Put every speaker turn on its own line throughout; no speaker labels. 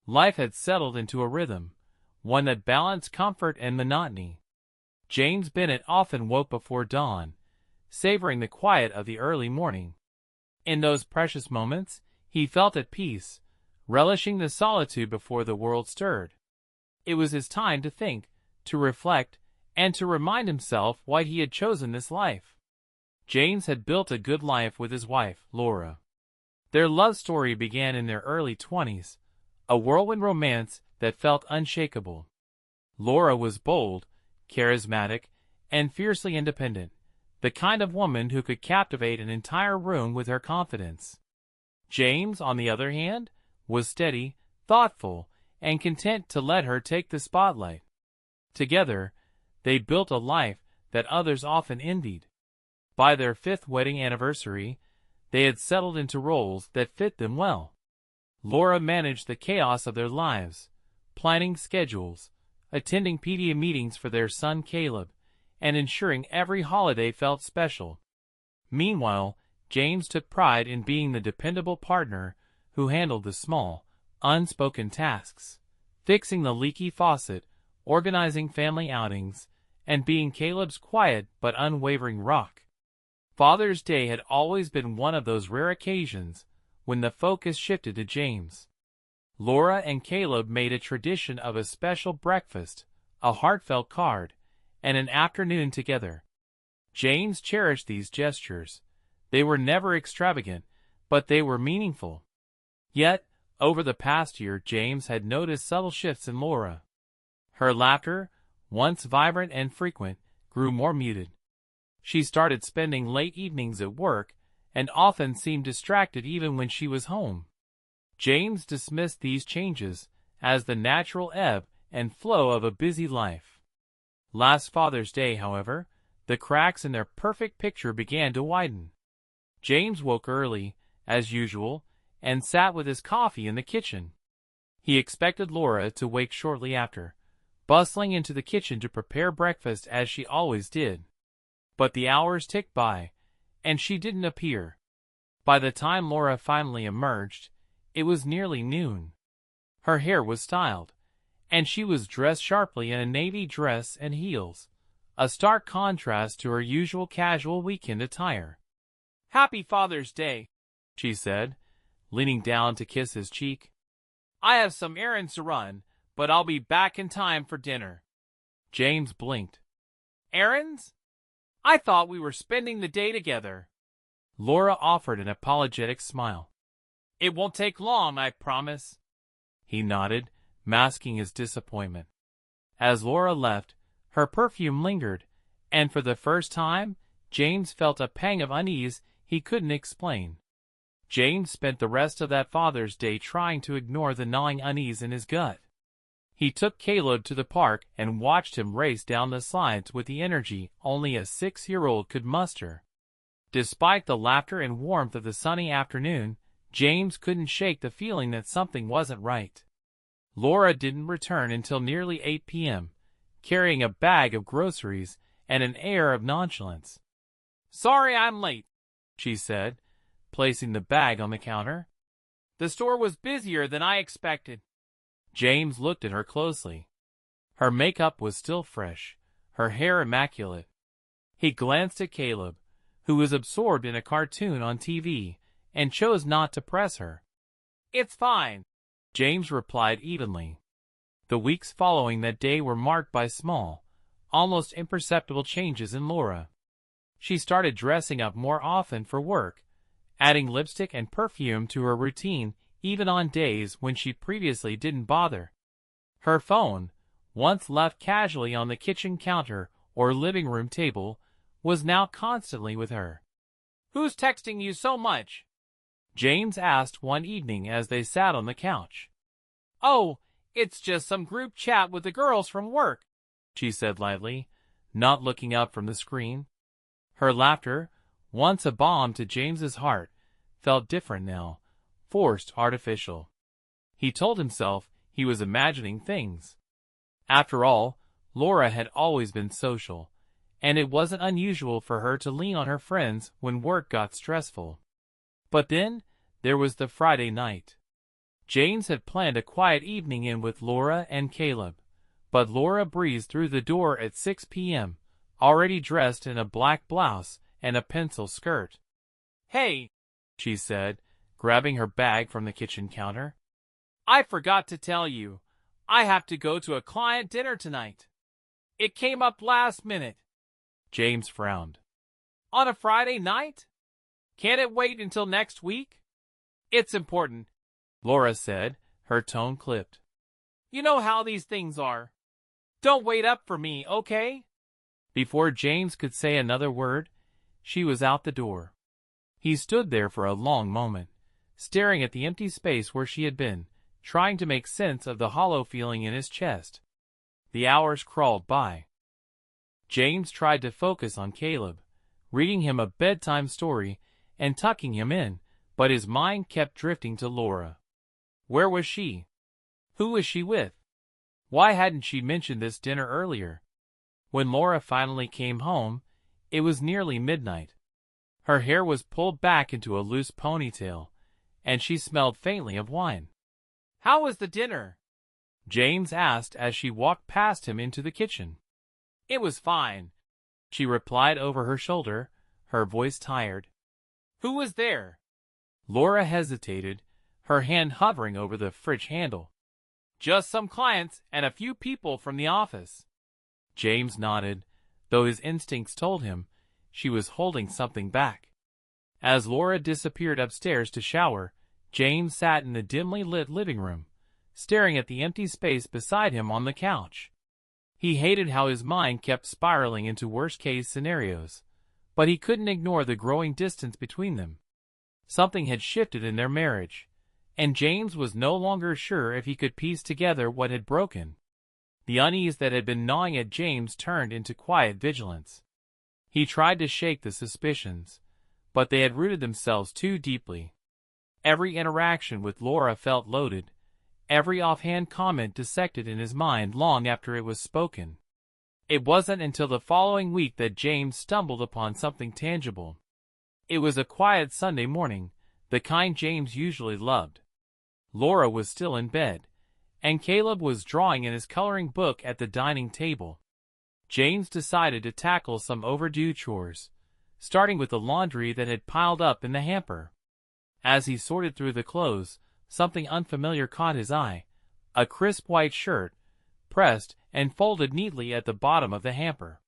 Life had settled into a rhythm, one that balanced comfort and monotony. James Bennet often woke before dawn, savoring the quiet of the early morning. In those precious moments, he felt at peace, relishing the solitude before the world stirred. It was his time to think, to reflect, and to remind himself why he had chosen this life. James had built a good life with his wife, Laura. Their love story began in their early 20s, a whirlwind romance that felt unshakable. Laura was bold, charismatic, and fiercely independent, the kind of woman who could captivate an entire room with her confidence. James, on the other hand, was steady, thoughtful, and content to let her take the spotlight. Together, they built a life that others often envied. By their 5th wedding anniversary, they had settled into roles that fit them well. Laura managed the chaos of their lives, planning schedules, attending PTA meetings for their son Caleb, and ensuring every holiday felt special. Meanwhile, James took pride in being the dependable partner who handled the small, unspoken tasks, fixing the leaky faucet, organizing family outings, and being Caleb's quiet but unwavering rock. Father's Day had always been one of those rare occasions when the focus shifted to James. Laura and Caleb made a tradition of a special breakfast, a heartfelt card, and an afternoon together. James cherished these gestures. They were never extravagant, but they were meaningful. Yet, over the past year, James had noticed subtle shifts in Laura. Her laughter, once vibrant and frequent, grew more muted. She started spending late evenings at work, and often seemed distracted even when she was home. James dismissed these changes as the natural ebb and flow of a busy life. Last Father's Day, however, the cracks in their perfect picture began to widen. James woke early, as usual, and sat with his coffee in the kitchen. He expected Laura to wake shortly after, bustling into the kitchen to prepare breakfast as she always did. But the hours ticked by, and she didn't appear. By the time Laura finally emerged, it was nearly noon. Her hair was styled, and she was dressed sharply in a navy dress and heels, a stark contrast to her usual casual weekend attire. "Happy Father's Day," she said, leaning down to kiss his cheek. "I have some errands to run, but I'll be back in time for dinner." James blinked. "Errands? I thought we were spending the day together." Laura offered an apologetic smile. "It won't take long, I promise." He nodded, masking his disappointment. As Laura left, her perfume lingered, and for the first time, James felt a pang of unease he couldn't explain. James spent the rest of that Father's Day trying to ignore the gnawing unease in his gut. He took Caleb to the park and watched him race down the slides with the energy only a 6-year-old could muster. Despite the laughter and warmth of the sunny afternoon, James couldn't shake the feeling that something wasn't right. Laura didn't return until nearly 8 p.m., carrying a bag of groceries and an air of nonchalance. "Sorry I'm late," she said, placing the bag on the counter. "The store was busier than I expected." James looked at her closely. Her makeup was still fresh, her hair immaculate. He glanced at Caleb, who was absorbed in a cartoon on TV, and chose not to press her. "It's fine," James replied evenly. The weeks following that day were marked by small, almost imperceptible changes in Laura. She started dressing up more often for work, adding lipstick and perfume to her routine even on days when she previously didn't bother. Her phone, once left casually on the kitchen counter or living room table, was now constantly with her. "Who's texting you so much?" James asked one evening as they sat on the couch. "Oh, it's just some group chat with the girls from work," she said lightly, not looking up from the screen. Her laughter, once a balm to James's heart, felt different now, forced, artificial. He told himself he was imagining things. After all, Laura had always been social, and it wasn't unusual for her to lean on her friends when work got stressful. But then, there was the Friday night. James had planned a quiet evening in with Laura and Caleb, but Laura breezed through the door at 6 p.m., already dressed in a black blouse and a pencil skirt. "Hey," she said, grabbing her bag from the kitchen counter. "I forgot to tell you, I have to go to a client dinner tonight. It came up last minute." James frowned. "On a Friday night? Can't it wait until next week?" "It's important," Laura said, her tone clipped. "You know how these things are. Don't wait up for me, okay?" Before James could say another word, she was out the door. He stood there for a long moment, staring at the empty space where she had been, trying to make sense of the hollow feeling in his chest. The hours crawled by. James tried to focus on Caleb, reading him a bedtime story and tucking him in, but his mind kept drifting to Laura. Where was she? Who was she with? Why hadn't she mentioned this dinner earlier? When Laura finally came home, it was nearly midnight. Her hair was pulled back into a loose ponytail, and she smelled faintly of wine. "How was the dinner?" James asked as she walked past him into the kitchen. "It was fine," she replied over her shoulder, her voice tired. "Who was there?" Laura hesitated, her hand hovering over the fridge handle. "Just some clients and a few people from the office." James nodded, though his instincts told him she was holding something back. As Laura disappeared upstairs to shower, James sat in the dimly lit living room, staring at the empty space beside him on the couch. He hated how his mind kept spiraling into worst-case scenarios, but he couldn't ignore the growing distance between them. Something had shifted in their marriage, and James was no longer sure if he could piece together what had broken. The unease that had been gnawing at James turned into quiet vigilance. He tried to shake the suspicions, but they had rooted themselves too deeply. Every interaction with Laura felt loaded, every offhand comment dissected in his mind long after it was spoken. It wasn't until the following week that James stumbled upon something tangible. It was a quiet Sunday morning, the kind James usually loved. Laura was still in bed, and Caleb was drawing in his coloring book at the dining table. James decided to tackle some overdue chores, starting with the laundry that had piled up in the hamper. As he sorted through the clothes, something unfamiliar caught his eye: a crisp white shirt, pressed and folded neatly at the bottom of the hamper.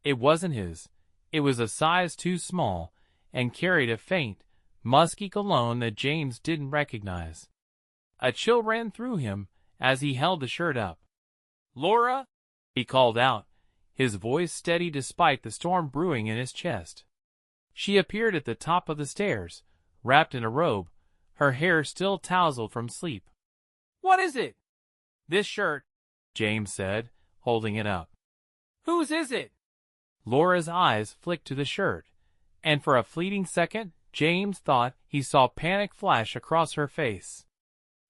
It wasn't his. It was a size too small, and carried a faint, musky cologne that James didn't recognize. A chill ran through him as he held the shirt up. "Laura?" he called out, his voice steady despite the storm brewing in his chest. She appeared at the top of the stairs, wrapped in a robe, her hair still tousled from sleep. "What is it?" "This shirt," James said, holding it up. "Whose is it?" Laura's eyes flicked to the shirt, and for a fleeting second, James thought he saw panic flash across her face.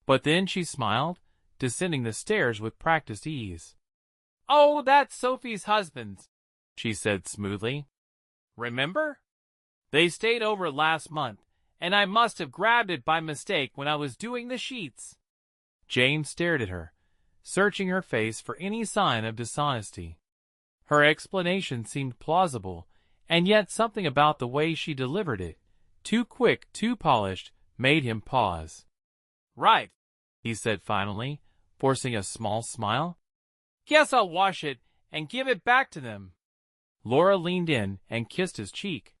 But then she smiled, descending the stairs with practiced ease. "Oh, that's Sophie's husband's," she said smoothly. "Remember? They stayed over last month, and I must have grabbed it by mistake when I was doing the sheets." James stared at her, searching her face for any sign of dishonesty. Her explanation seemed plausible, and yet something about the way she delivered it, too quick, too polished, made him pause. "Right," he said finally, forcing a small smile. "Guess I'll wash it and give it back to them." Laura leaned in and kissed his cheek.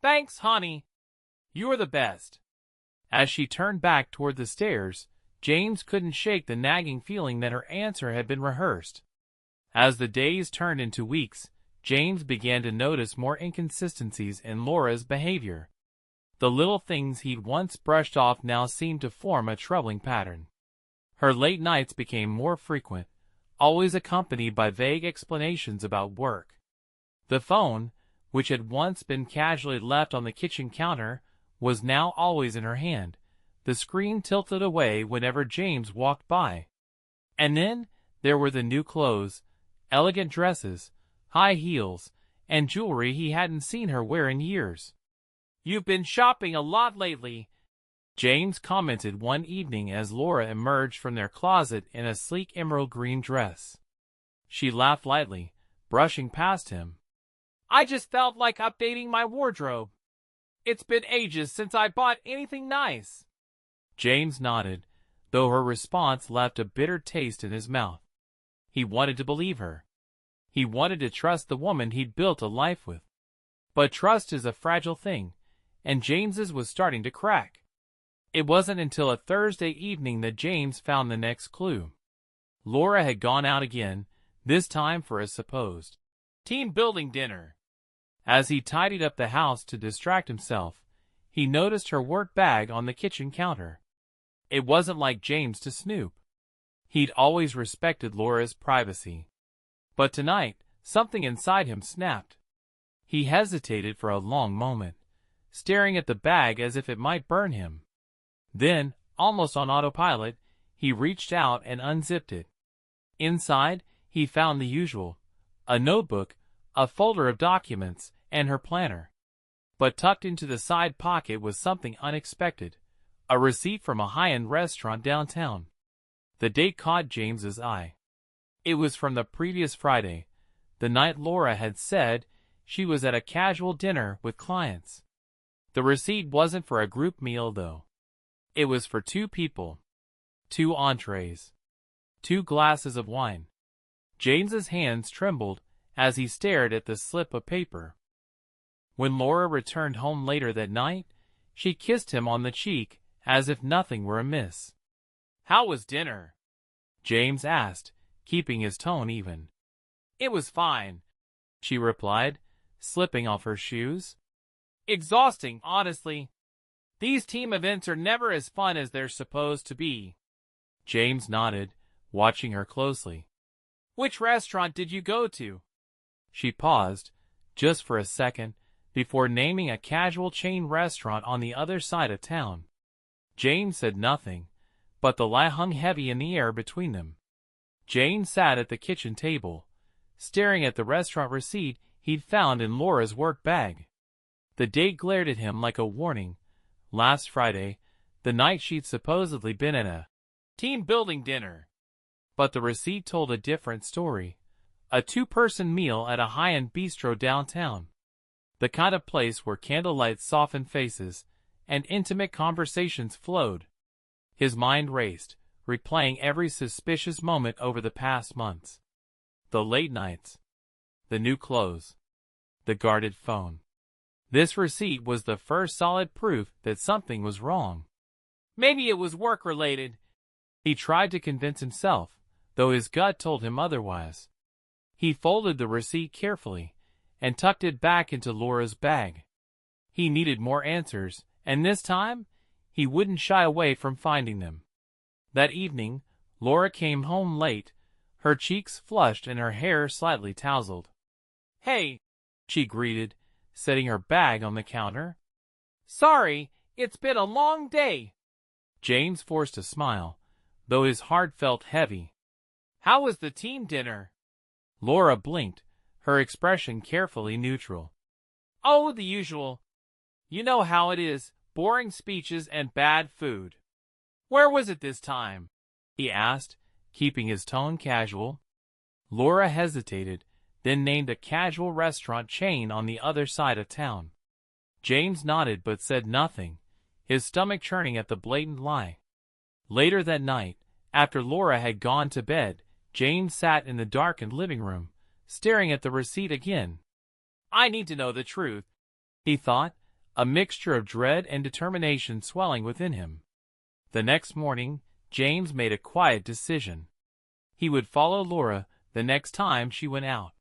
"Thanks, honey. You're the best." As she turned back toward the stairs, James couldn't shake the nagging feeling that her answer had been rehearsed. As the days turned into weeks, James began to notice more inconsistencies in Laura's behavior. The little things he'd once brushed off now seemed to form a troubling pattern. Her late nights became more frequent, always accompanied by vague explanations about work. The phone, which had once been casually left on the kitchen counter, was now always in her hand, the screen tilted away whenever James walked by. And then there were the new clothes, elegant dresses, high heels, and jewelry he hadn't seen her wear in years. "You've been shopping a lot lately," James commented one evening as Laura emerged from their closet in a sleek emerald green dress. She laughed lightly, brushing past him. I just felt like updating my wardrobe. It's been ages since I bought anything nice. James nodded, though her response left a bitter taste in his mouth. He wanted to believe her. He wanted to trust the woman he'd built a life with. But trust is a fragile thing, and James's was starting to crack. It wasn't until a Thursday evening that James found the next clue. Laura had gone out again, this time for a supposed team-building dinner. As he tidied up the house to distract himself, he noticed her work bag on the kitchen counter. It wasn't like James to snoop. He'd always respected Laura's privacy. But tonight, something inside him snapped. He hesitated for a long moment, staring at the bag as if it might burn him. Then, almost on autopilot, he reached out and unzipped it. Inside, he found the usual: a notebook, a folder of documents, and her planner. But tucked into the side pocket was something unexpected: a receipt from a high-end restaurant downtown. The date caught James's eye. It was from the previous Friday, the night Laura had said she was at a casual dinner with clients. The receipt wasn't for a group meal, though. It was for 2 people. 2 entrees. 2 glasses of wine. James's hands trembled as he stared at the slip of paper. When Laura returned home later that night, she kissed him on the cheek as if nothing were amiss. How was dinner? James asked, keeping his tone even. It was fine, she replied, slipping off her shoes. Exhausting, honestly. These team events are never as fun as they're supposed to be. James nodded, watching her closely. Which restaurant did you go to? She paused, just for a second, before naming a casual chain restaurant on the other side of town. James said nothing, but the lie hung heavy in the air between them. Jane sat at the kitchen table, staring at the restaurant receipt he'd found in Laura's work bag. The date glared at him like a warning. Last Friday, the night she'd supposedly been at a team-building dinner. But the receipt told a different story: a 2-person meal at a high-end bistro downtown. The kind of place where candlelight softened faces and intimate conversations flowed. His mind raced, replaying every suspicious moment over the past months. The late nights. The new clothes. The guarded phone. This receipt was the first solid proof that something was wrong. Maybe it was work-related. He tried to convince himself, though his gut told him otherwise. He folded the receipt carefully and tucked it back into Laura's bag. He needed more answers, and this time, he wouldn't shy away from finding them. That evening, Laura came home late, her cheeks flushed and her hair slightly tousled. Hey, she greeted, setting her bag on the counter. Sorry, it's been a long day. James forced a smile, though his heart felt heavy. How was the team dinner? Laura blinked, her expression carefully neutral. Oh, the usual. You know how it is, boring speeches and bad food. Where was it this time? He asked, keeping his tone casual. Laura hesitated, then named a casual restaurant chain on the other side of town. James nodded but said nothing, his stomach churning at the blatant lie. Later that night, after Laura had gone to bed, James sat in the darkened living room, staring at the receipt again. I need to know the truth, he thought, a mixture of dread and determination swelling within him. The next morning, James made a quiet decision. He would follow Laura the next time she went out.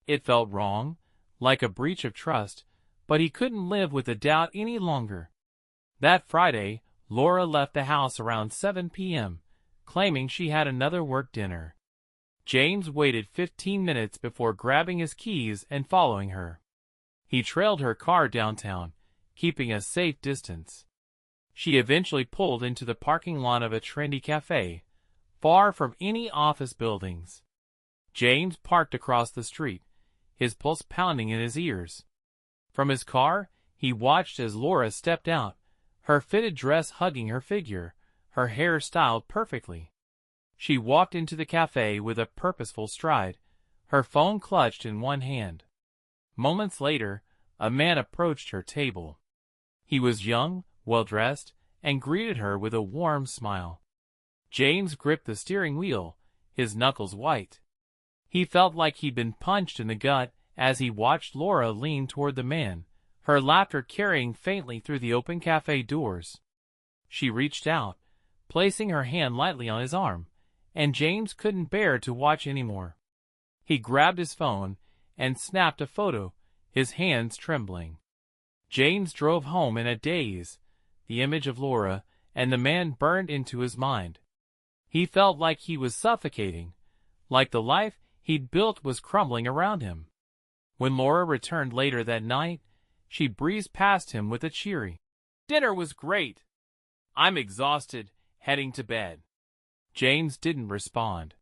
It felt wrong, like a breach of trust, but he couldn't live with the doubt any longer. That Friday, Laura left the house around 7 p.m., claiming she had another work dinner. James waited 15 minutes before grabbing his keys and following her. He trailed her car downtown, keeping a safe distance. She eventually pulled into the parking lot of a trendy cafe, far from any office buildings. James parked across the street, his pulse pounding in his ears. From his car, he watched as Laura stepped out, her fitted dress hugging her figure, her hair styled perfectly. She walked into the cafe with a purposeful stride, her phone clutched in one hand. Moments later, a man approached her table. He was young, well-dressed, and greeted her with a warm smile. James gripped the steering wheel, his knuckles white. He felt like he'd been punched in the gut as he watched Laura lean toward the man, her laughter carrying faintly through the open cafe doors. She reached out, placing her hand lightly on his arm, and James couldn't bear to watch anymore. He grabbed his phone and snapped a photo, his hands trembling. James drove home in a daze, the image of Laura and the man burned into his mind. He felt like he was suffocating, like the life he'd built was crumbling around him. When Laura returned later that night, she breezed past him with a cheery, "Dinner was great. I'm exhausted, heading to bed." James didn't respond.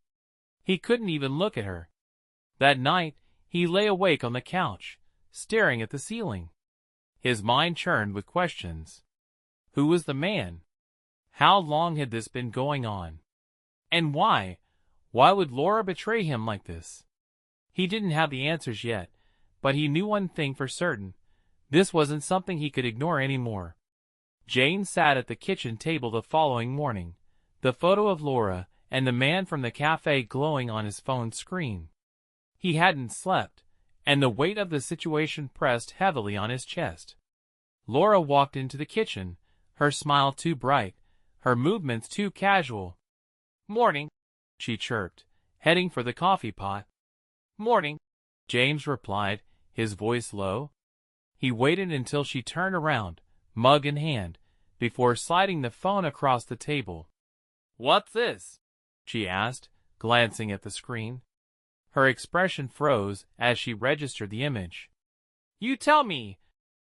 He couldn't even look at her. That night, he lay awake on the couch, staring at the ceiling. His mind churned with questions. Who was the man? How long had this been going on? And why? Why would Laura betray him like this? He didn't have the answers yet, but he knew one thing for certain. This wasn't something he could ignore anymore. Jane sat at the kitchen table the following morning, the photo of Laura and the man from the cafe glowing on his phone screen. He hadn't slept, and the weight of the situation pressed heavily on his chest. Laura walked into the kitchen, her smile too bright, her movements too casual. "Morning," she chirped, heading for the coffee pot. "Morning," James replied, his voice low. He waited until she turned around, mug in hand, before sliding the phone across the table. "What's this?" she asked, glancing at the screen. Her expression froze as she registered the image. "You tell me,"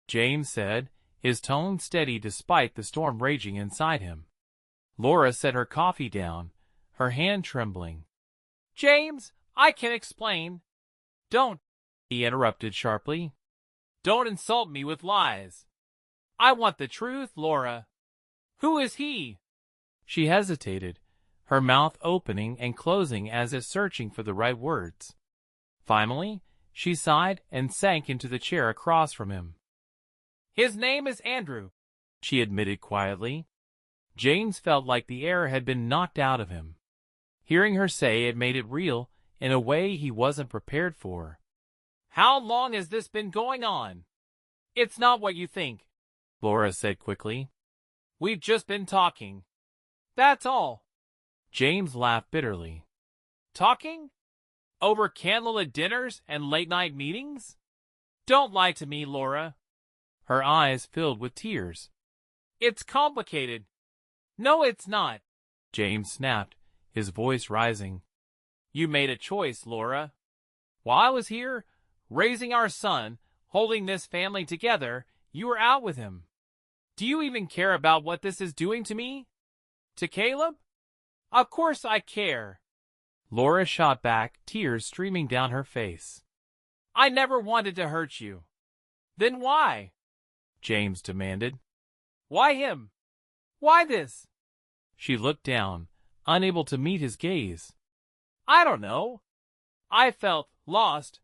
James said, his tone steady despite the storm raging inside him. Laura set her coffee down, her hand trembling. "James, I can explain." "Don't," he interrupted sharply. "Don't insult me with lies. I want the truth, Laura. Who is he?" She hesitated, her mouth opening and closing as if searching for the right words. Finally, she sighed and sank into the chair across from him. "His name is Andrew," she admitted quietly. James felt like the air had been knocked out of him. Hearing her say it made it real in a way he wasn't prepared for. "How long has this been going on?" "It's not what you think," Laura said quickly. "We've just been talking. That's all." James laughed bitterly. "Talking? Over candlelit dinners and late-night meetings? Don't lie to me, Laura." Her eyes filled with tears. "It's complicated." "No, it's not," James snapped, his voice rising. "You made a choice, Laura. While I was here, raising our son, holding this family together, you were out with him. Do you even care about what this is doing to me? To Caleb? Of course I care." Laura shot back, tears streaming down her face. "I never wanted to hurt you." "Then why?" James demanded. "Why him? Why this?" She looked down, unable to meet his gaze. "I don't know. I felt lost,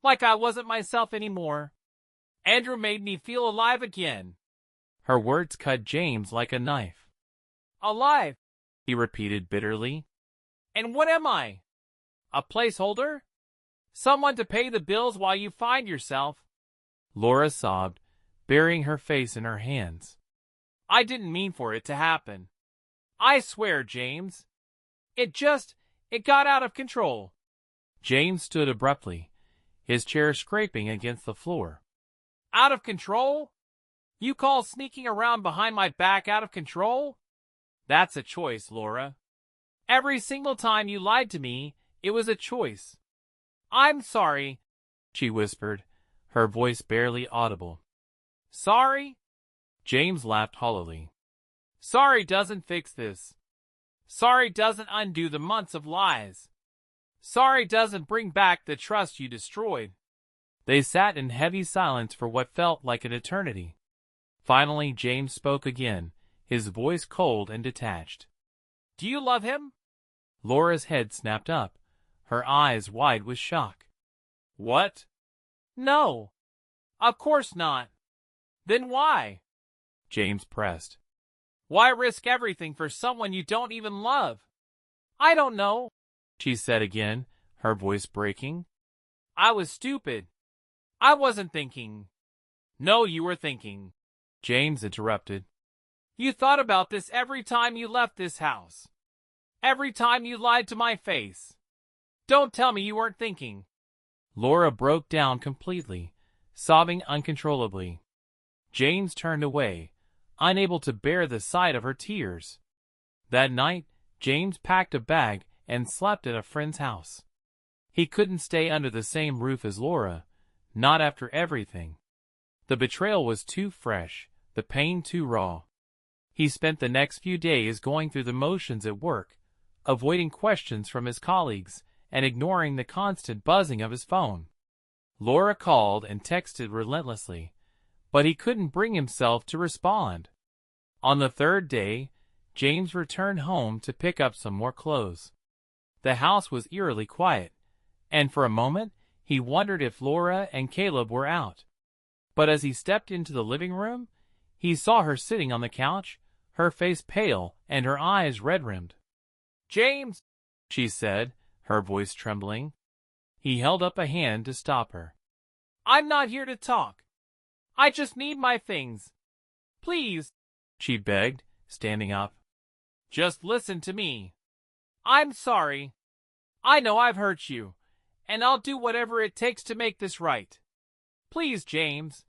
like I wasn't myself anymore. Andrew made me feel alive again." Her words cut James like a knife. "Alive," he repeated bitterly. "And what am I? A placeholder? Someone to pay the bills while you find yourself?" Laura sobbed, burying her face in her hands. "I didn't mean for it to happen. I swear, James. It got out of control." James stood abruptly, his chair scraping against the floor. "Out of control? You call sneaking around behind my back out of control? That's a choice, Laura. Every single time you lied to me, it was a choice." "I'm sorry," she whispered, her voice barely audible. "Sorry?" James laughed hollowly. "Sorry doesn't fix this. Sorry doesn't undo the months of lies. Sorry doesn't bring back the trust you destroyed." They sat in heavy silence for what felt like an eternity. Finally, James spoke again, his voice cold and detached. "Do you love him?" Laura's head snapped up, her eyes wide with shock. "What? No. Of course not. Then why?" James pressed. "Why risk everything for someone you don't even love?" "I don't know," she said again, her voice breaking. "I was stupid. I wasn't thinking." "No, you were thinking," James interrupted. "You thought about this every time you left this house. Every time you lied to my face. Don't tell me you weren't thinking." Laura broke down completely, sobbing uncontrollably. James turned away, unable to bear the sight of her tears. That night, James packed a bag and slept at a friend's house. He couldn't stay under the same roof as Laura, not after everything. The betrayal was too fresh, the pain too raw. He spent the next few days going through the motions at work, avoiding questions from his colleagues and ignoring the constant buzzing of his phone. Laura called and texted relentlessly, but he couldn't bring himself to respond. On the third day, James returned home to pick up some more clothes. The house was eerily quiet, and for a moment he wondered if Laura and Caleb were out. But as he stepped into the living room, he saw her sitting on the couch, her face pale and her eyes red-rimmed. "James," she said, her voice trembling. He held up a hand to stop her. "I'm not here to talk. I just need my things. Please," she begged, standing up. "Just listen to me. I'm sorry. I know I've hurt you, and I'll do whatever it takes to make this right. Please, James,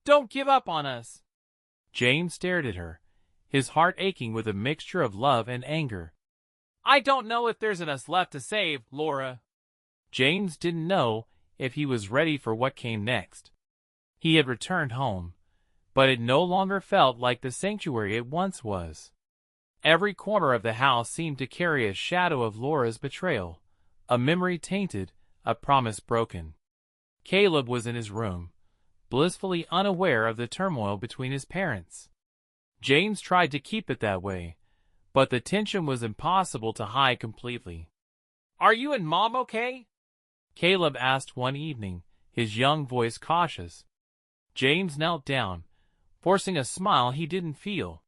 don't give up on us." James stared at her, his heart aching with a mixture of love and anger. "I don't know if there's enough left to save, Laura." James didn't know if he was ready for what came next. He had returned home, but it no longer felt like the sanctuary it once was. Every corner of the house seemed to carry a shadow of Laura's betrayal, a memory tainted, a promise broken. Caleb was in his room, blissfully unaware of the turmoil between his parents. James tried to keep it that way, but the tension was impossible to hide completely. "Are you and Mom okay?" Caleb asked one evening, his young voice cautious. James knelt down, forcing a smile he didn't feel.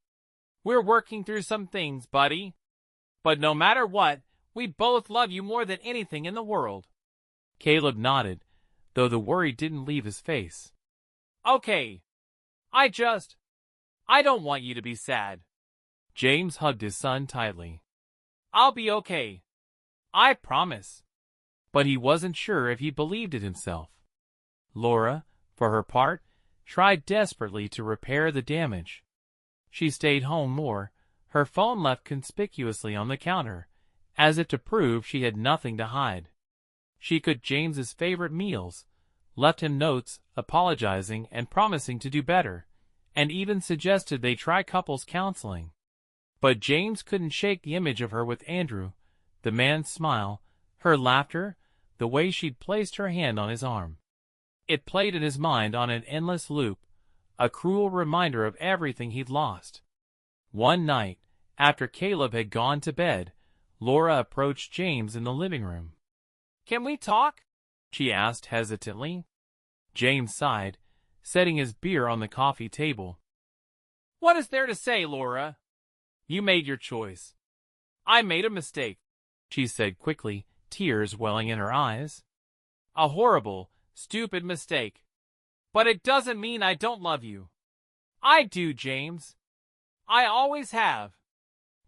"We're working through some things, buddy. But no matter what, we both love you more than anything in the world." Caleb nodded, though the worry didn't leave his face. "Okay. I don't want you to be sad." James hugged his son tightly. "I'll be okay. I promise." But he wasn't sure if he believed it himself. Laura, for her part, tried desperately to repair the damage. She stayed home more, her phone left conspicuously on the counter, as if to prove she had nothing to hide. She cooked James's favorite meals, left him notes apologizing and promising to do better, and even suggested they try couples counseling. But James couldn't shake the image of her with Andrew, the man's smile, her laughter, the way she'd placed her hand on his arm. It played in his mind on an endless loop, a cruel reminder of everything he'd lost. One night, after Caleb had gone to bed, Laura approached James in the living room. "Can we talk?" she asked hesitantly. James sighed, setting his beer on the coffee table. "What is there to say, Laura? You made your choice. I made a mistake," she said quickly, tears welling in her eyes. "A horrible, stupid mistake. But it doesn't mean I don't love you. I do, James. I always have."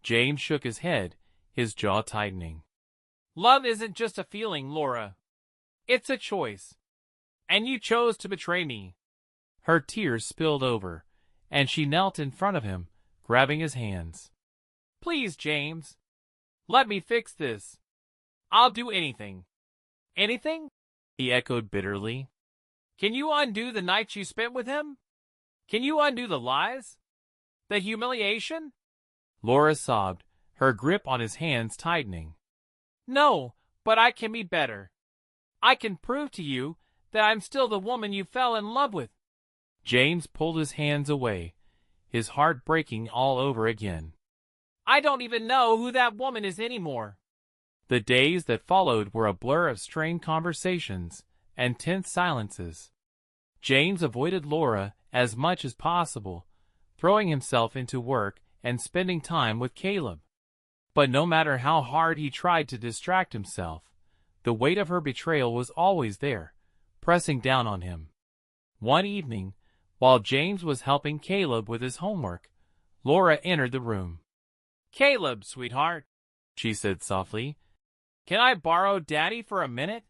James shook his head, his jaw tightening. "Love isn't just a feeling, Laura. It's a choice. And you chose to betray me." Her tears spilled over, and she knelt in front of him, grabbing his hands. "Please, James. Let me fix this. I'll do anything." "Anything?" he echoed bitterly. "Can you undo the nights you spent with him? Can you undo the lies? The humiliation?" Laura sobbed, her grip on his hands tightening. "No, but I can be better. I can prove to you that I'm still the woman you fell in love with." James pulled his hands away, his heart breaking all over again. I don't even know who that woman is anymore. The days that followed were a blur of strained conversations and tense silences. James avoided Laura as much as possible, throwing himself into work and spending time with Caleb. But no matter how hard he tried to distract himself, the weight of her betrayal was always there, pressing down on him. One evening, while James was helping Caleb with his homework, Laura entered the room. "Caleb, sweetheart," she said softly, "can I borrow Daddy for a minute?"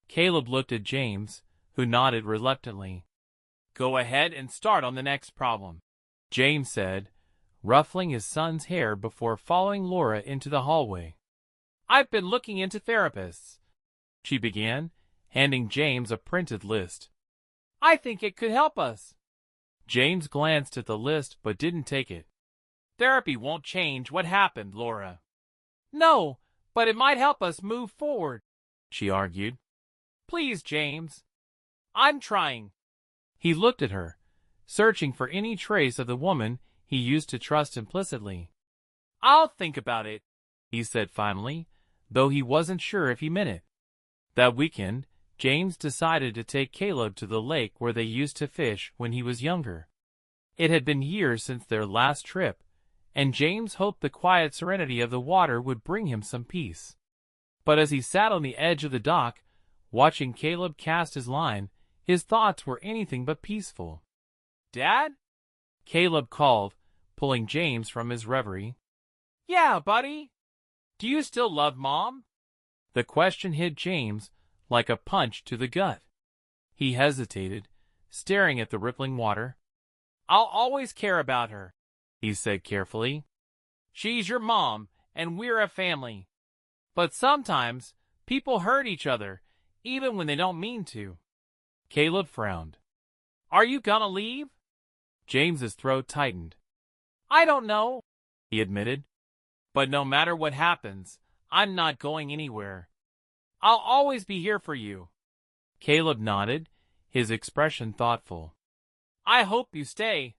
Caleb looked at James, who nodded reluctantly. "Go ahead and start on the next problem," James said, ruffling his son's hair before following Laura into the hallway. "I've been looking into therapists," she began, handing James a printed list. "I think it could help us." James glanced at the list but didn't take it. "Therapy won't change what happened, Laura." "No, but it might help us move forward," she argued. "Please, James." "I'm trying." He looked at her, searching for any trace of the woman he used to trust implicitly. "I'll think about it," he said finally, though he wasn't sure if he meant it. That weekend, James decided to take Caleb to the lake where they used to fish when he was younger. It had been years since their last trip, and James hoped the quiet serenity of the water would bring him some peace. But as he sat on the edge of the dock, watching Caleb cast his line, his thoughts were anything but peaceful. "Dad?" Caleb called, pulling James from his reverie. "Yeah, buddy. Do you still love Mom?" The question hit James like a punch to the gut. He hesitated, staring at the rippling water. "I'll always care about her," he said carefully. "She's your mom, and we're a family. But sometimes people hurt each other, even when they don't mean to." Caleb frowned. "Are you gonna leave?" James's throat tightened. "I don't know," he admitted. "But no matter what happens, I'm not going anywhere. I'll always be here for you." Caleb nodded, his expression thoughtful. "I hope you stay."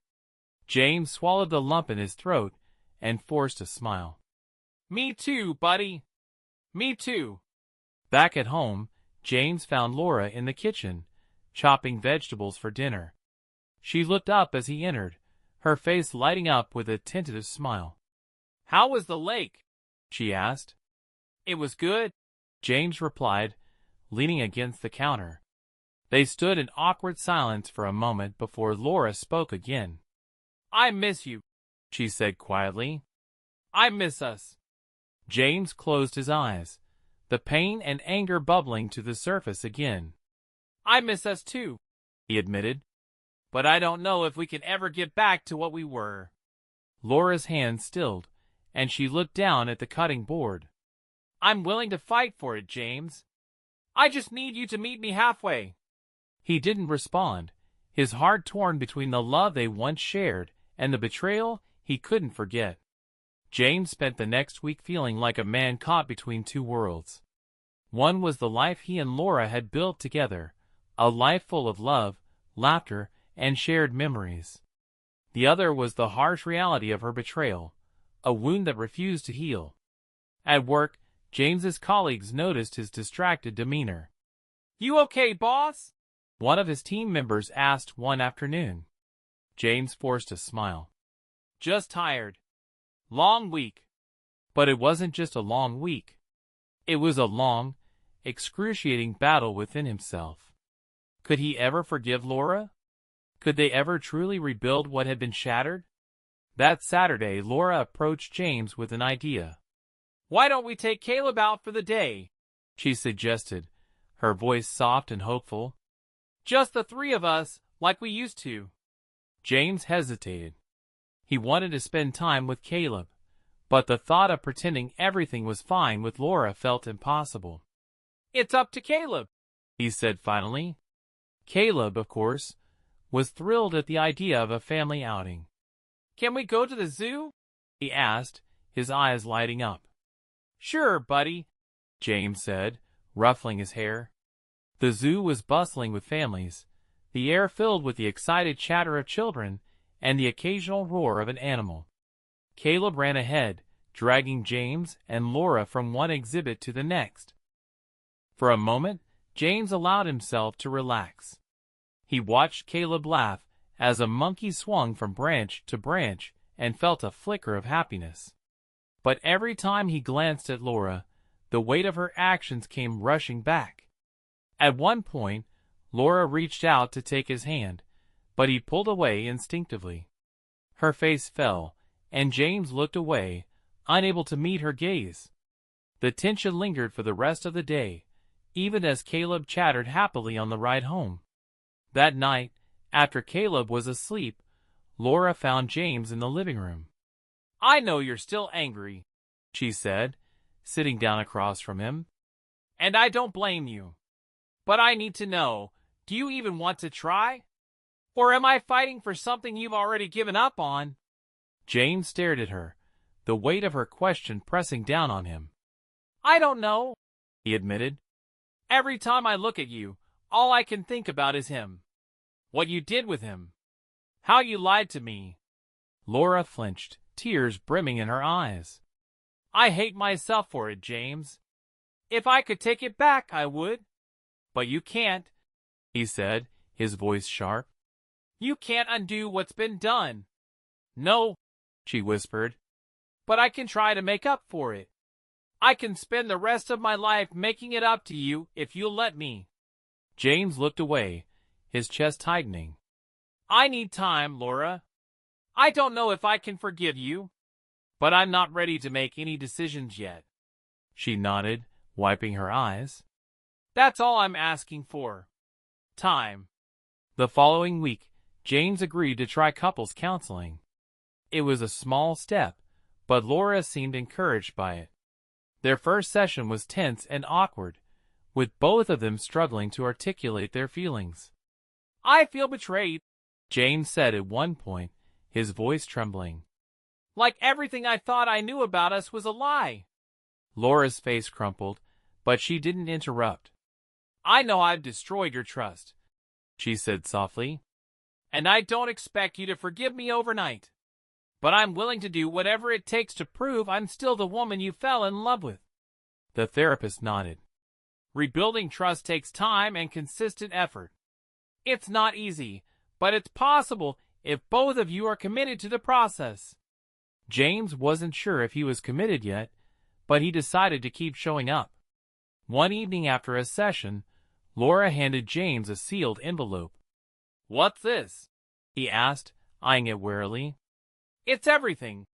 James swallowed the lump in his throat and forced a smile. "Me too, buddy. Me too." Back at home, James found Laura in the kitchen, chopping vegetables for dinner. She looked up as he entered, her face lighting up with a tentative smile. "How was the lake?" she asked. "It was good," James replied, leaning against the counter. They stood in awkward silence for a moment before Laura spoke again. "I miss you," she said quietly. "I miss us." James closed his eyes, the pain and anger bubbling to the surface again. "I miss us too," he admitted. "But I don't know if we can ever get back to what we were." Laura's hand stilled, and she looked down at the cutting board. "I'm willing to fight for it, James. I just need you to meet me halfway." He didn't respond, his heart torn between the love they once shared and the betrayal he couldn't forget. James spent the next week feeling like a man caught between two worlds. One was the life he and Laura had built together, a life full of love, laughter, and shared memories. The other was the harsh reality of her betrayal, a wound that refused to heal. At work, James's colleagues noticed his distracted demeanor. "You okay, boss?" one of his team members asked one afternoon. James forced a smile. "Just tired. Long week." But it wasn't just a long week. It was a long, excruciating battle within himself. Could he ever forgive Laura? Could they ever truly rebuild what had been shattered? That Saturday, Laura approached James with an idea. "Why don't we take Caleb out for the day?" she suggested, her voice soft and hopeful. "Just the three of us, like we used to." James hesitated. He wanted to spend time with Caleb, but the thought of pretending everything was fine with Laura felt impossible. "It's up to Caleb," he said finally. Caleb, of course, was thrilled at the idea of a family outing. "Can we go to the zoo?" he asked, his eyes lighting up. "Sure, buddy," James said, ruffling his hair. The zoo was bustling with families, the air filled with the excited chatter of children and the occasional roar of an animal. Caleb ran ahead, dragging James and Laura from one exhibit to the next. For a moment, James allowed himself to relax. He watched Caleb laugh as a monkey swung from branch to branch and felt a flicker of happiness. But every time he glanced at Laura, the weight of her actions came rushing back. At one point, Laura reached out to take his hand, but he pulled away instinctively. Her face fell, and James looked away, unable to meet her gaze. The tension lingered for the rest of the day, even as Caleb chattered happily on the ride home. That night, after Caleb was asleep, Laura found James in the living room. "I know you're still angry," she said, sitting down across from him. "And I don't blame you. But I need to know, do you even want to try? Or am I fighting for something you've already given up on?" James stared at her, the weight of her question pressing down on him. "I don't know," he admitted. "Every time I look at you, all I can think about is him. What you did with him. How you lied to me." Laura flinched, tears brimming in her eyes. "I hate myself for it, James. If I could take it back, I would. But you can't," he said, his voice sharp. "You can't undo what's been done." "No," she whispered. "But I can try to make up for it. I can spend the rest of my life making it up to you if you'll let me." James looked away, his chest tightening. "I need time, Laura. I don't know if I can forgive you, but I'm not ready to make any decisions yet." She nodded, wiping her eyes. "That's all I'm asking for. Time." The following week, James agreed to try couples counseling. It was a small step, but Laura seemed encouraged by it. Their first session was tense and awkward, with both of them struggling to articulate their feelings. "I feel betrayed," James said at one point, his voice trembling. "Like everything I thought I knew about us was a lie." Laura's face crumpled, but she didn't interrupt. "I know I've destroyed your trust," she said softly, "and I don't expect you to forgive me overnight. But I'm willing to do whatever it takes to prove I'm still the woman you fell in love with." The therapist nodded. "Rebuilding trust takes time and consistent effort. It's not easy, but it's possible if both of you are committed to the process." James wasn't sure if he was committed yet, but he decided to keep showing up. One evening after a session, Laura handed James a sealed envelope. "What's this?" he asked, eyeing it warily. "It's everything,"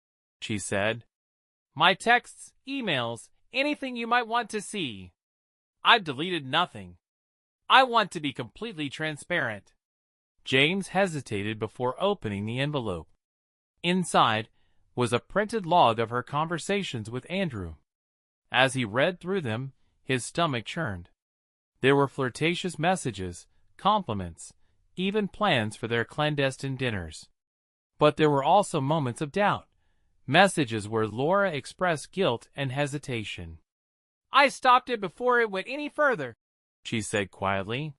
she said. "My texts, emails, anything you might want to see. I've deleted nothing. I want to be completely transparent." James hesitated before opening the envelope. Inside was a printed log of her conversations with Andrew. As he read through them, his stomach churned. There were flirtatious messages, compliments, even plans for their clandestine dinners. But there were also moments of doubt, messages where Laura expressed guilt and hesitation. "I stopped it before it went any further," she said quietly.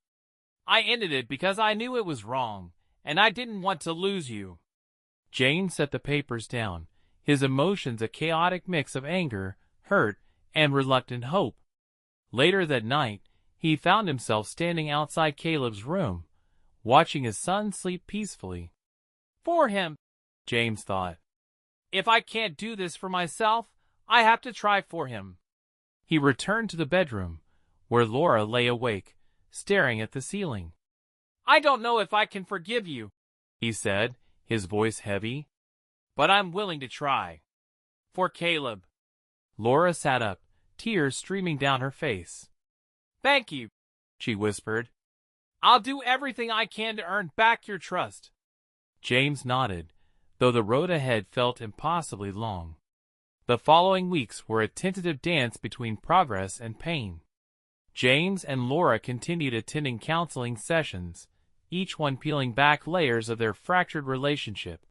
"I ended it because I knew it was wrong, and I didn't want to lose you." James set the papers down, his emotions a chaotic mix of anger, hurt, and reluctant hope. Later that night, he found himself standing outside Caleb's room, watching his son sleep peacefully. "For him," James thought. "If I can't do this for myself, I have to try for him." He returned to the bedroom, where Laura lay awake, staring at the ceiling. "I don't know if I can forgive you," he said, his voice heavy. "But I'm willing to try. For Caleb." Laura sat up, tears streaming down her face. "Thank you," she whispered. "I'll do everything I can to earn back your trust." James nodded, though the road ahead felt impossibly long. The following weeks were a tentative dance between progress and pain. James and Laura continued attending counseling sessions, each one peeling back layers of their fractured relationship.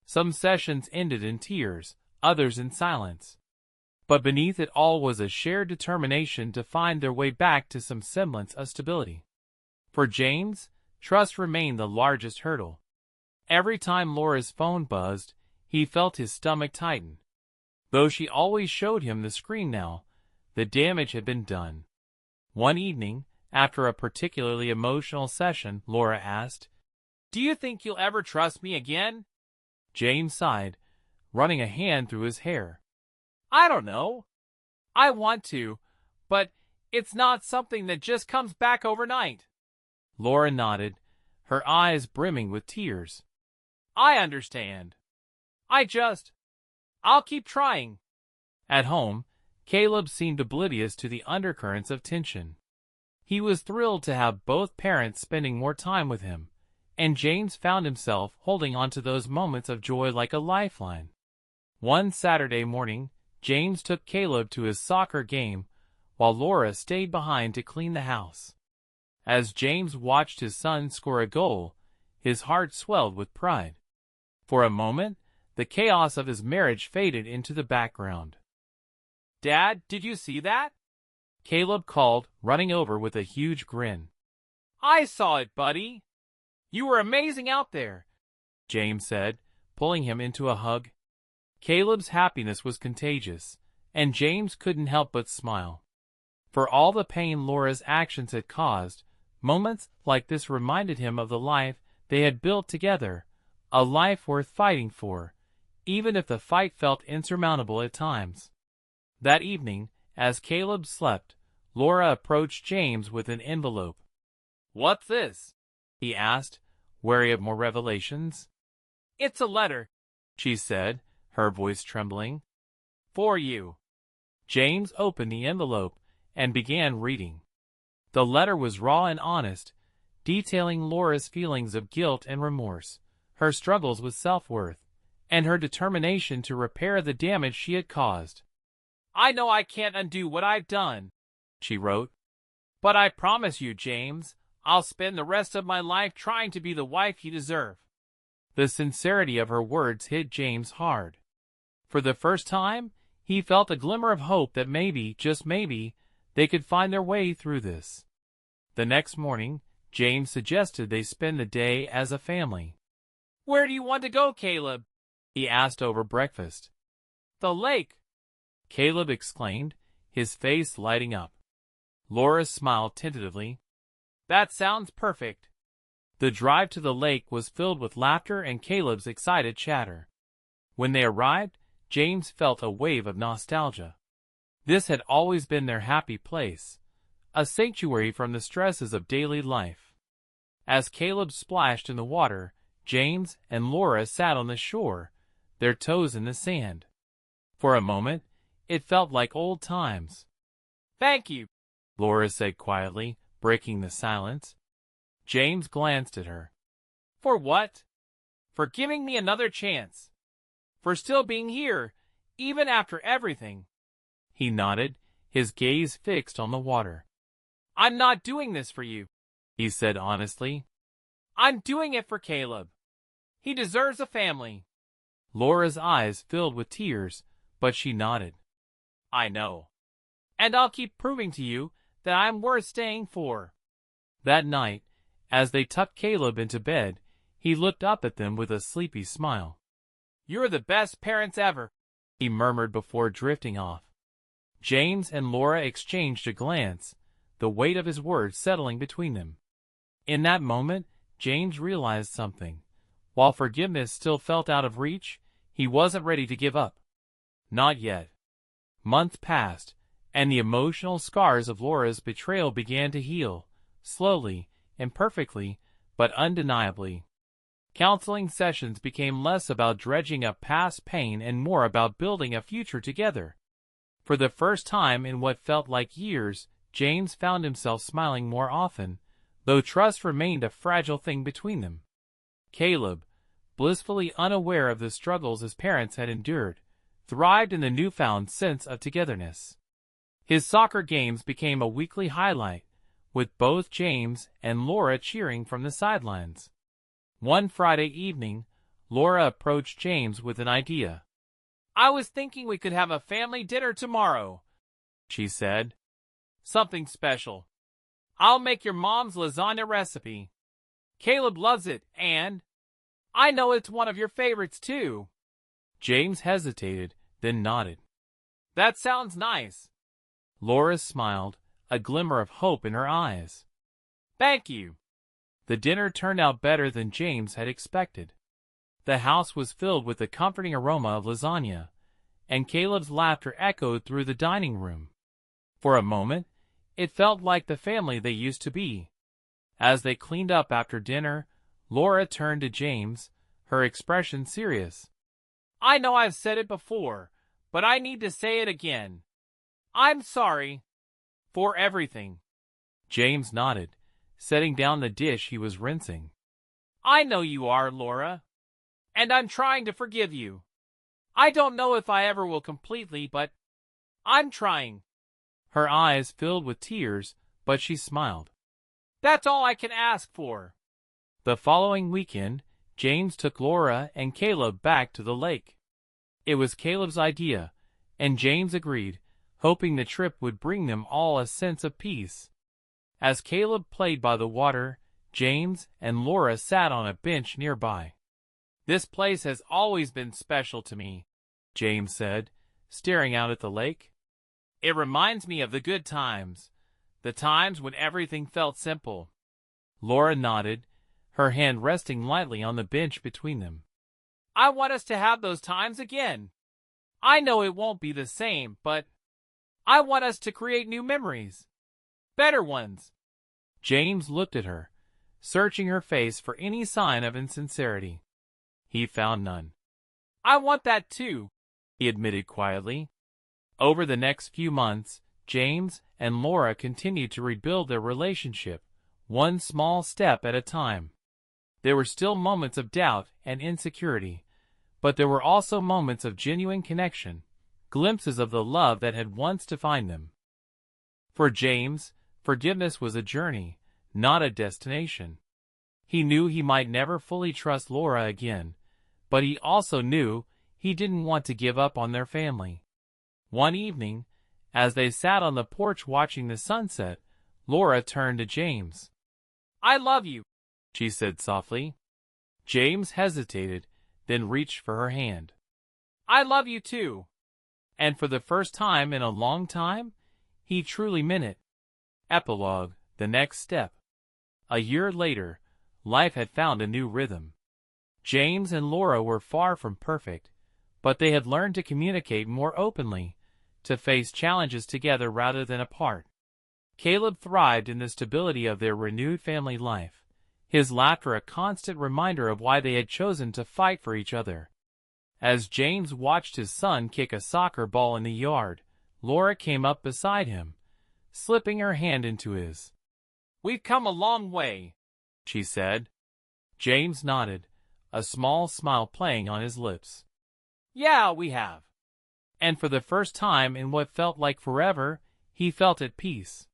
Some sessions ended in tears, others in silence. But beneath it all was a shared determination to find their way back to some semblance of stability. For James, trust remained the largest hurdle. Every time Laura's phone buzzed, he felt his stomach tighten. Though she always showed him the screen now, the damage had been done. One evening, after a particularly emotional session, Laura asked, "Do you think you'll ever trust me again?" James sighed, running a hand through his hair. "I don't know. I want to, but it's not something that just comes back overnight." Laura nodded, her eyes brimming with tears. "I understand. I'll keep trying." At home, Caleb seemed oblivious to the undercurrents of tension. He was thrilled to have both parents spending more time with him, and James found himself holding on to those moments of joy like a lifeline. One Saturday morning, James took Caleb to his soccer game, while Laura stayed behind to clean the house. As James watched his son score a goal, his heart swelled with pride. For a moment, the chaos of his marriage faded into the background. "Dad, did you see that?" Caleb called, running over with a huge grin. "I saw it, buddy. You were amazing out there," James said, pulling him into a hug. Caleb's happiness was contagious, and James couldn't help but smile. For all the pain Laura's actions had caused, moments like this reminded him of the life they had built together, a life worth fighting for, even if the fight felt insurmountable at times. That evening, as Caleb slept, Laura approached James with an envelope. "What's this?" he asked, wary of more revelations. "It's a letter," she said, her voice trembling. "For you." James opened the envelope and began reading. The letter was raw and honest, detailing Laura's feelings of guilt and remorse, her struggles with self-worth, and her determination to repair the damage she had caused. "I know I can't undo what I've done," she wrote. "But I promise you, James, I'll spend the rest of my life trying to be the wife you deserve." The sincerity of her words hit James hard. For the first time, he felt a glimmer of hope that maybe, just maybe, they could find their way through this. The next morning, James suggested they spend the day as a family. "Where do you want to go, Caleb?" he asked over breakfast. "The lake," Caleb exclaimed, his face lighting up. Laura smiled tentatively. "That sounds perfect." The drive to the lake was filled with laughter and Caleb's excited chatter. When they arrived, James felt a wave of nostalgia. This had always been their happy place, a sanctuary from the stresses of daily life. As Caleb splashed in the water, James and Laura sat on the shore, their toes in the sand. For a moment, it felt like old times. "Thank you," Laura said quietly, breaking the silence. James glanced at her. "For what?" "For giving me another chance. For still being here, even after everything." He nodded, his gaze fixed on the water. "I'm not doing this for you," he said honestly. "I'm doing it for Caleb. He deserves a family." Laura's eyes filled with tears, but she nodded. "I know. And I'll keep proving to you that I'm worth staying for." That night, as they tucked Caleb into bed, he looked up at them with a sleepy smile. "You're the best parents ever," he murmured before drifting off. James and Laura exchanged a glance, the weight of his words settling between them. In that moment, James realized something. While forgiveness still felt out of reach, he wasn't ready to give up. Not yet. Months passed, and the emotional scars of Laura's betrayal began to heal, slowly, imperfectly, but undeniably. Counseling sessions became less about dredging up past pain and more about building a future together. For the first time in what felt like years, James found himself smiling more often, though trust remained a fragile thing between them. Caleb, blissfully unaware of the struggles his parents had endured, thrived in the newfound sense of togetherness. His soccer games became a weekly highlight, with both James and Laura cheering from the sidelines. One Friday evening, Laura approached James with an idea. "I was thinking we could have a family dinner tomorrow," she said. "Something special. I'll make your mom's lasagna recipe." Caleb loves it, and I know it's one of your favorites too. James hesitated, then nodded. That sounds nice. Laura smiled, a glimmer of hope in her eyes. Thank you. The dinner turned out better than James had expected. The house was filled with the comforting aroma of lasagna, and Caleb's laughter echoed through the dining room. For a moment, it felt like the family they used to be. As they cleaned up after dinner, Laura turned to James, her expression serious. I know I've said it before, but I need to say it again. I'm sorry. For everything. James nodded, setting down the dish he was rinsing. I know you are, Laura. And I'm trying to forgive you. I don't know if I ever will completely, but I'm trying. Her eyes filled with tears, but she smiled. That's all I can ask for. The following weekend, James took Laura and Caleb back to the lake. It was Caleb's idea, and James agreed, hoping the trip would bring them all a sense of peace. As Caleb played by the water, James and Laura sat on a bench nearby. This place has always been special to me, James said, staring out at the lake. It reminds me of the good times, the times when everything felt simple. Laura nodded, her hand resting lightly on the bench between them. I want us to have those times again. I know it won't be the same, but I want us to create new memories. Better ones. James looked at her, searching her face for any sign of insincerity. He found none. I want that too, he admitted quietly. Over the next few months, James and Laura continued to rebuild their relationship, one small step at a time. There were still moments of doubt and insecurity, but there were also moments of genuine connection, glimpses of the love that had once defined them. For James, forgiveness was a journey, not a destination. He knew he might never fully trust Laura again, but he also knew he didn't want to give up on their family. One evening, as they sat on the porch watching the sunset, Laura turned to James. I love you, she said softly. James hesitated, then reached for her hand. I love you too. And for the first time in a long time, he truly meant it. Epilogue, the next step. A year later, life had found a new rhythm. James and Laura were far from perfect, but they had learned to communicate more openly, to face challenges together rather than apart. Caleb thrived in the stability of their renewed family life, his laughter a constant reminder of why they had chosen to fight for each other. As James watched his son kick a soccer ball in the yard, Laura came up beside him, slipping her hand into his. We've come a long way, she said. James nodded, a small smile playing on his lips. Yeah, we have. And for the first time in what felt like forever, he felt at peace.